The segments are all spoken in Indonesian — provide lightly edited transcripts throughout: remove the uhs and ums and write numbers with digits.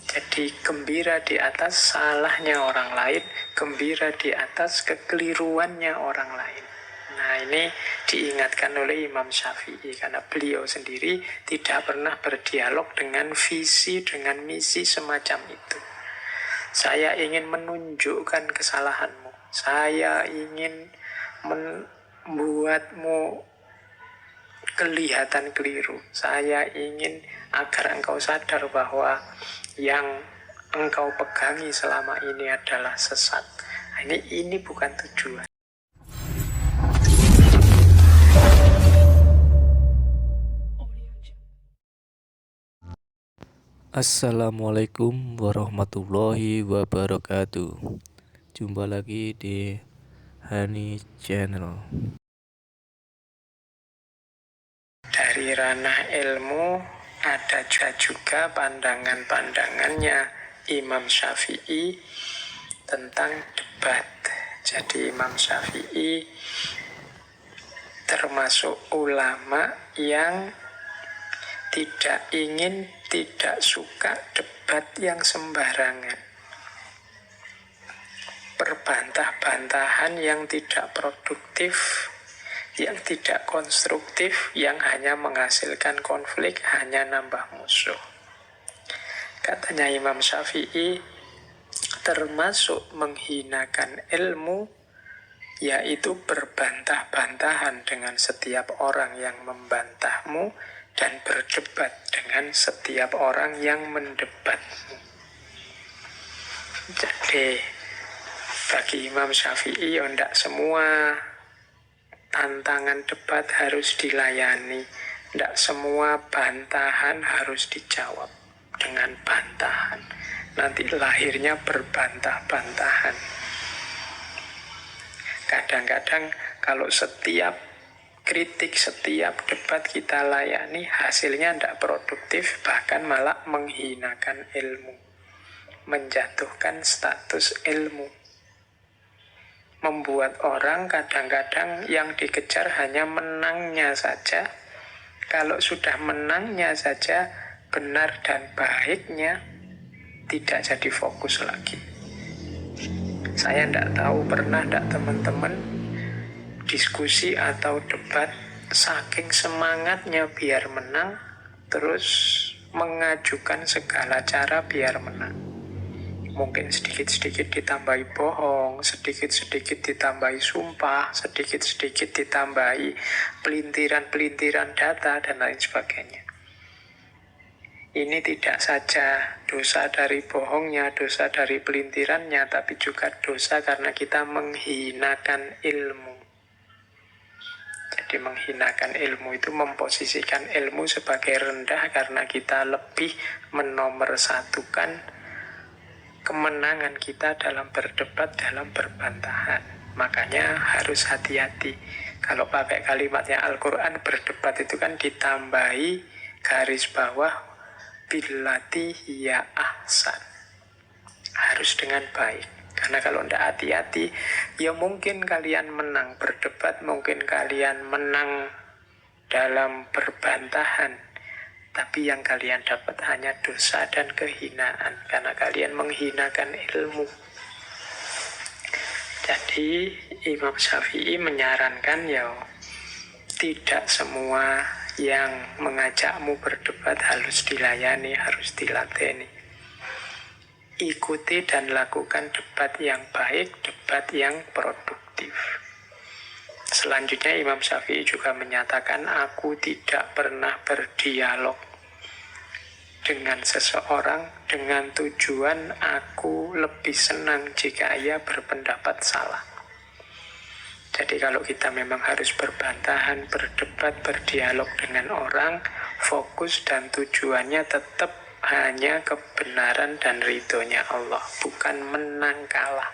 Jadi gembira di atas salahnya orang lain, gembira di atas kekeliruannya orang lain. Nah, ini diingatkan oleh Imam Syafi'i karena beliau sendiri tidak pernah berdialog dengan visi, dengan misi semacam itu. Saya ingin menunjukkan kesalahanmu. Saya ingin membuatmu kelihatan keliru. Saya ingin agar engkau sadar bahwa yang engkau pegangi selama ini adalah sesat. Ini bukan tujuan. Assalamualaikum warahmatullahi wabarakatuh. Jumpa lagi di Hani Channel. Dari ranah ilmu ada juga pandangan-pandangannya Imam Syafi'i tentang debat. Jadi Imam Syafi'i termasuk ulama yang tidak suka debat yang sembarangan. Perbantah-bantahan yang tidak produktif, yang tidak konstruktif, yang hanya menghasilkan konflik, hanya nambah musuh. Katanya Imam Syafi'i, termasuk menghinakan ilmu, yaitu berbantah-bantahan dengan setiap orang yang membantahmu dan berdebat dengan setiap orang yang mendebatmu. Jadi bagi Imam Syafi'i, tidak semua tantangan debat harus dilayani. Tidak semua bantahan harus dijawab dengan bantahan. Nanti lahirnya berbantah-bantahan. Kadang-kadang kalau setiap kritik, setiap debat kita layani, hasilnya tidak produktif, bahkan malah menghinakan ilmu, menjatuhkan status ilmu, membuat orang kadang-kadang yang dikejar hanya menangnya saja. Kalau sudah menangnya saja, benar dan baiknya tidak jadi fokus lagi. Saya tidak tahu pernah tidak teman-teman diskusi atau debat saking semangatnya biar menang, terus mengajukan segala cara biar menang. Mungkin sedikit-sedikit ditambahi bohong, sedikit-sedikit ditambahi sumpah, sedikit-sedikit ditambahi pelintiran-pelintiran data, dan lain sebagainya. Ini tidak saja dosa dari bohongnya, dosa dari pelintirannya, tapi juga dosa karena kita menghinakan ilmu. Jadi menghinakan ilmu itu memposisikan ilmu sebagai rendah karena kita lebih menomorsatukan kemenangan kita dalam berdebat, dalam berbantahan. Makanya harus hati-hati. Kalau pakai kalimatnya Al-Quran, berdebat itu kan ditambahi garis bawah billati hiya ahsan. Harus dengan baik. Karena kalau tidak hati-hati, ya mungkin kalian menang berdebat, mungkin kalian menang dalam berbantahan, tapi yang kalian dapat hanya dosa dan kehinaan, karena kalian menghinakan ilmu. Jadi Imam Syafi'i menyarankan ya tidak semua yang mengajakmu berdebat harus dilayani, harus dilateni. Ikuti dan lakukan debat yang baik, debat yang produktif. Selanjutnya Imam Syafi'i juga menyatakan, aku tidak pernah berdialog dengan seseorang dengan tujuan aku lebih senang jika ia berpendapat salah. Jadi kalau kita memang harus berbantahan, berdebat, berdialog dengan orang, fokus dan tujuannya tetap hanya kebenaran dan ridhonya Allah, bukan menang kalah.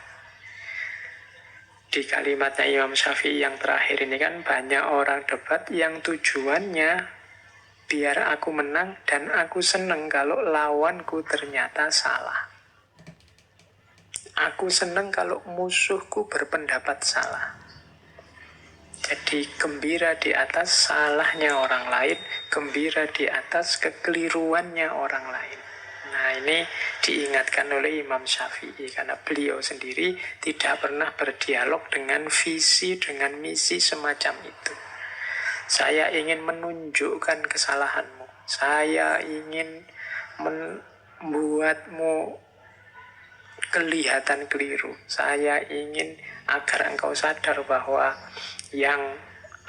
Di kalimatnya Imam Syafi'i yang terakhir ini kan banyak orang debat yang tujuannya biar aku menang dan aku senang kalau lawanku ternyata salah. Aku senang kalau musuhku berpendapat salah. Jadi gembira di atas salahnya orang lain, gembira di atas kekeliruannya orang lain. Nah, ini diingatkan oleh Imam Syafi'i karena beliau sendiri tidak pernah berdialog dengan visi, dengan misi semacam itu. Saya ingin menunjukkan kesalahanmu. Saya ingin membuatmu kelihatan keliru. Saya ingin agar engkau sadar bahwa yang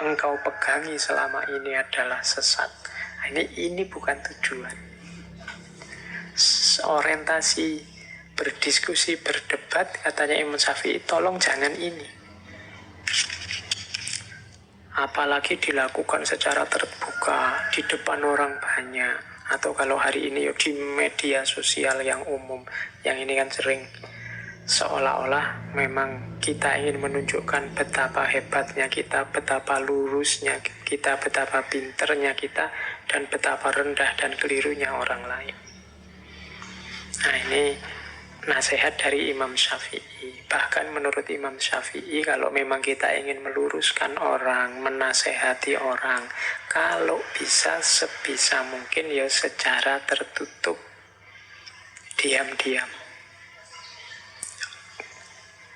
engkau pegangi selama ini adalah sesat. Ini bukan tujuan. Orientasi berdiskusi, berdebat, katanya Imam Syafi'i, tolong jangan ini. Apalagi dilakukan secara terbuka di depan orang banyak, atau kalau hari ini di media sosial yang umum, yang ini kan sering seolah-olah memang kita ingin menunjukkan betapa hebatnya kita, betapa lurusnya kita, betapa pinternya kita, dan betapa rendah dan kelirunya orang lain. Nah, ini nasihat dari Imam Syafi'i. Bahkan menurut Imam Syafi'i, kalau memang kita ingin meluruskan orang, menasehati orang, kalau bisa sebisa mungkin ya secara tertutup, diam-diam.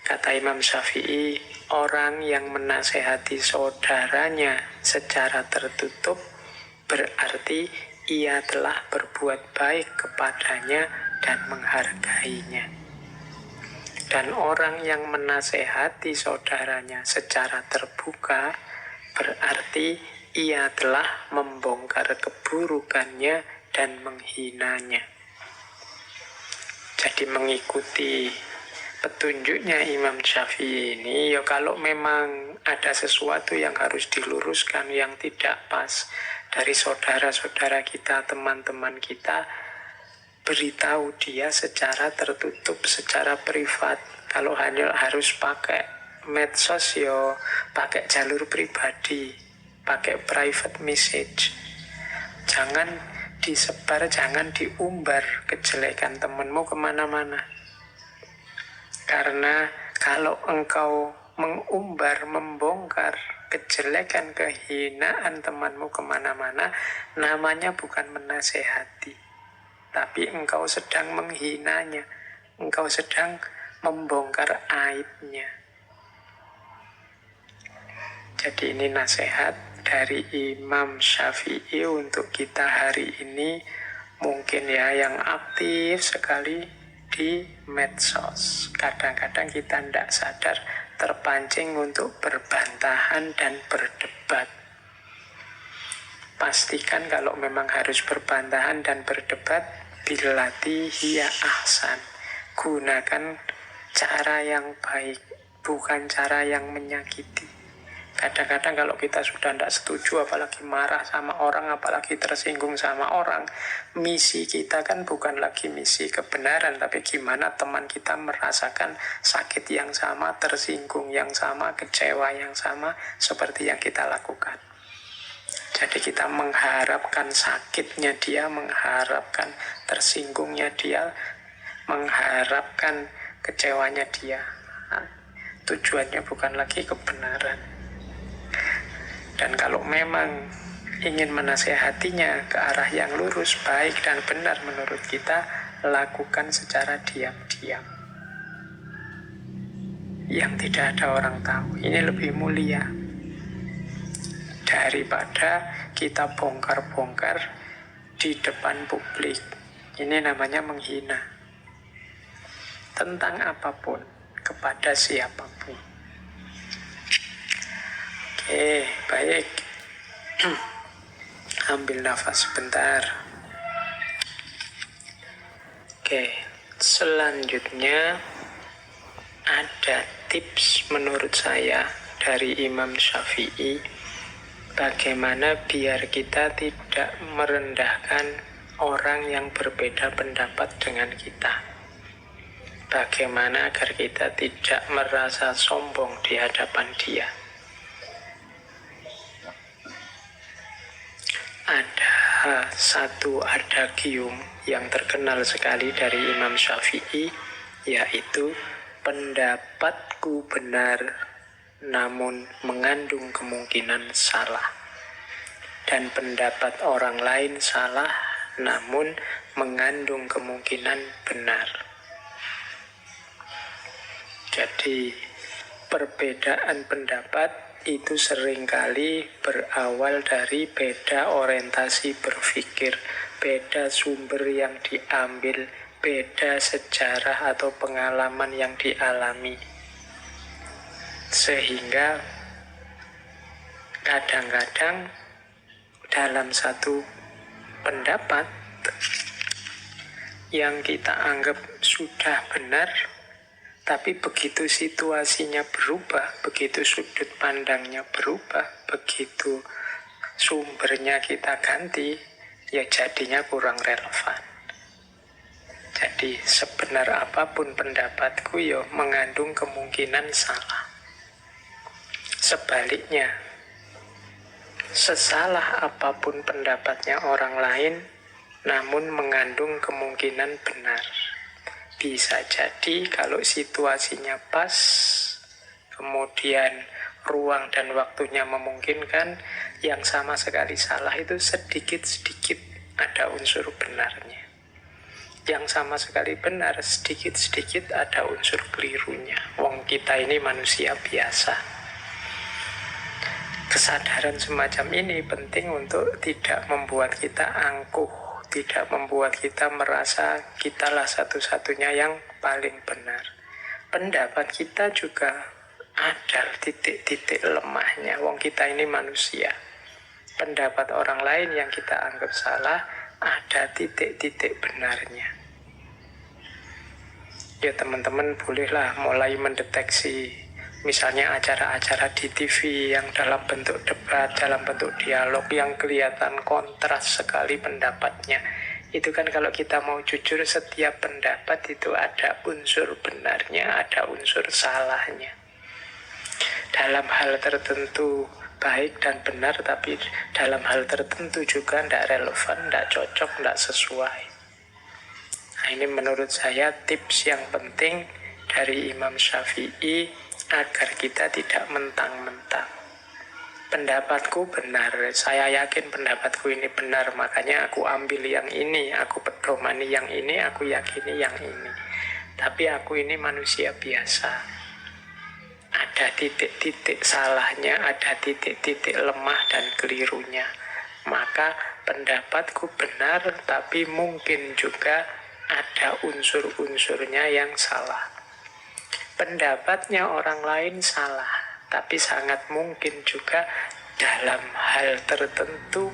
Kata Imam Syafi'i, orang yang menasehati saudaranya secara tertutup berarti ia telah berbuat baik kepadanya dan menghargainya. Dan orang yang menasehati saudaranya secara terbuka berarti ia telah membongkar keburukannya dan menghinanya. Jadi mengikuti petunjuknya Imam Syafi'i ini, ya kalau memang ada sesuatu yang harus diluruskan, yang tidak pas dari saudara-saudara kita, teman-teman kita, beritahu dia secara tertutup, secara privat. Kalau hanya harus pakai medsos, ya pakai jalur pribadi, pakai private message. Jangan disebar, jangan diumbar kejelekan temanmu kemana-mana. Karena kalau engkau mengumbar, membongkar kejelekan, kehinaan temanmu kemana-mana, namanya bukan menasehati, tapi engkau sedang menghinanya, engkau sedang membongkar aibnya. Jadi ini nasihat dari Imam Syafi'i untuk kita hari ini, mungkin ya yang aktif sekali di medsos. Kadang-kadang kita tidak sadar terpancing untuk berbantahan dan berdebat. Pastikan kalau memang harus berbantahan dan berdebat, billati hiya ahsan. Gunakan cara yang baik, bukan cara yang menyakiti. Kadang-kadang kalau kita sudah tidak setuju, apalagi marah sama orang, apalagi tersinggung sama orang, misi kita kan bukan lagi misi kebenaran, tapi gimana teman kita merasakan sakit yang sama, tersinggung yang sama, kecewa yang sama, seperti yang kita lakukan. Jadi kita mengharapkan sakitnya dia, mengharapkan tersinggungnya dia, mengharapkan kecewanya dia. Nah, tujuannya bukan lagi kebenaran. Dan kalau memang ingin menasehatinya ke arah yang lurus, baik dan benar menurut kita, lakukan secara diam-diam, yang tidak ada orang tahu. Ini lebih mulia daripada kita bongkar-bongkar di depan publik. Ini namanya menghina tentang apapun, kepada siapapun. Oke, baik. Ambil nafas sebentar. Oke, selanjutnya ada tips menurut saya dari Imam Syafi'i, bagaimana biar kita tidak merendahkan orang yang berbeda pendapat dengan kita. Bagaimana agar kita tidak merasa sombong di hadapan dia. Ada satu adagium yang terkenal sekali dari Imam Syafi'i, yaitu pendapatku benar namun mengandung kemungkinan salah, dan pendapat orang lain salah namun mengandung kemungkinan benar. Jadi perbedaan pendapat itu seringkali berawal dari beda orientasi berpikir, beda sumber yang diambil, beda sejarah atau pengalaman yang dialami. Sehingga kadang-kadang dalam satu pendapat yang kita anggap sudah benar, tapi begitu situasinya berubah, begitu sudut pandangnya berubah, begitu sumbernya kita ganti, ya jadinya kurang relevan. Jadi sebenar apapun pendapatku, ya mengandung kemungkinan salah. Sebaliknya, sesalah apapun pendapatnya orang lain, namun mengandung kemungkinan benar. Bisa jadi kalau situasinya pas, kemudian ruang dan waktunya memungkinkan, yang sama sekali salah itu sedikit-sedikit ada unsur benarnya. Yang sama sekali benar, sedikit-sedikit ada unsur kelirunya. Wong kita ini manusia biasa. Kesadaran semacam ini penting untuk tidak membuat kita angkuh, tidak membuat kita merasa kitalah satu-satunya yang paling benar. Pendapat kita juga ada titik-titik lemahnya. Wong kita ini manusia. Pendapat orang lain yang kita anggap salah ada titik-titik benarnya. Ya teman-teman bolehlah mulai mendeteksi misalnya acara-acara di TV yang dalam bentuk debat, dalam bentuk dialog yang kelihatan kontras sekali pendapatnya. Itu kan kalau kita mau jujur, setiap pendapat itu ada unsur benarnya, ada unsur salahnya. Dalam hal tertentu baik dan benar, tapi dalam hal tertentu juga tidak relevan, tidak cocok, tidak sesuai. Nah, ini menurut saya tips yang penting dari Imam Syafi'i agar kita tidak mentang-mentang. Pendapatku benar, saya yakin pendapatku ini benar, makanya aku ambil yang ini, aku pedomani yang ini, aku yakini yang ini. Tapi aku ini manusia biasa. Ada titik-titik salahnya, ada titik-titik lemah dan kelirunya. Maka pendapatku benar, tapi mungkin juga ada unsur-unsurnya yang salah. Pendapatnya orang lain salah, tapi sangat mungkin juga dalam hal tertentu,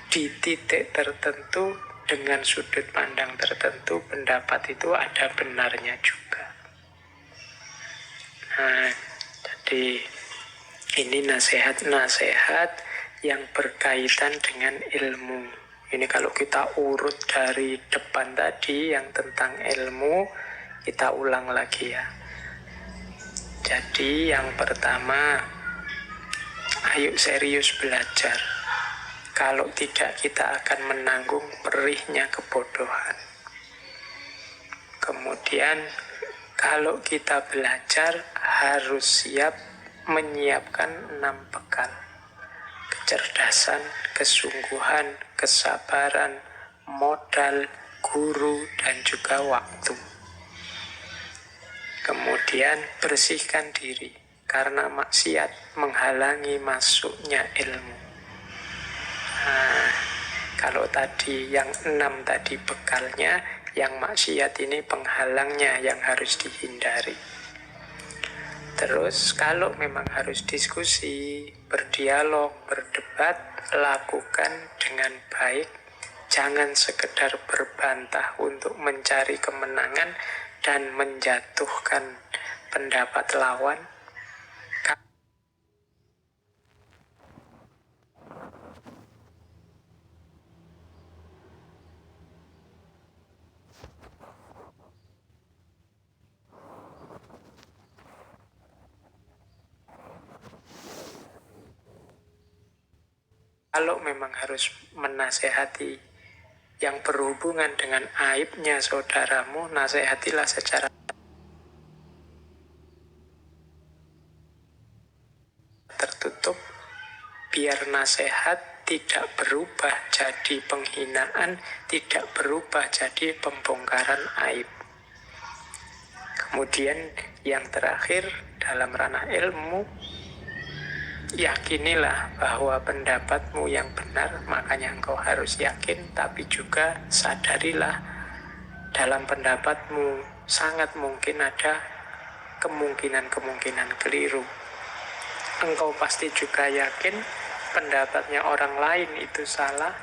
di titik tertentu, dengan sudut pandang tertentu, pendapat itu ada benarnya juga. Nah, jadi ini nasihat-nasihat yang berkaitan dengan ilmu. Ini kalau kita urut dari depan tadi yang tentang ilmu, kita ulang lagi ya. Jadi yang pertama, ayo serius belajar. Kalau tidak, kita akan menanggung perihnya kebodohan. Kemudian kalau kita belajar harus siap menyiapkan 6 bekal. Kecerdasan, kesungguhan, kesabaran, modal, guru, dan juga waktu. Kemudian bersihkan diri, karena maksiat menghalangi masuknya ilmu. Nah, kalau tadi yang 6 tadi bekalnya, yang maksiat ini penghalangnya yang harus dihindari. Terus kalau memang harus diskusi, berdialog, berdebat, lakukan dengan baik. Jangan sekedar berbantah untuk mencari kemenangan dan menjatuhkan pendapat lawan. Kalau memang harus menasehati yang berhubungan dengan aibnya saudaramu, nasihatilah secara tertutup, biar nasihat tidak berubah jadi penghinaan, tidak berubah jadi pembongkaran aib. Kemudian yang terakhir dalam ranah ilmu, yakinilah bahwa pendapatmu yang benar, makanya engkau harus yakin, tapi juga sadarilah dalam pendapatmu sangat mungkin ada kemungkinan-kemungkinan keliru. Engkau pasti juga yakin pendapatnya orang lain itu salah,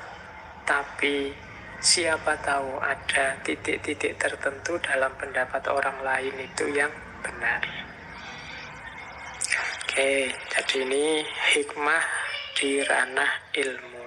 tapi siapa tahu ada titik-titik tertentu dalam pendapat orang lain itu yang benar. Oke, jadi ini hikmah di ranah ilmu.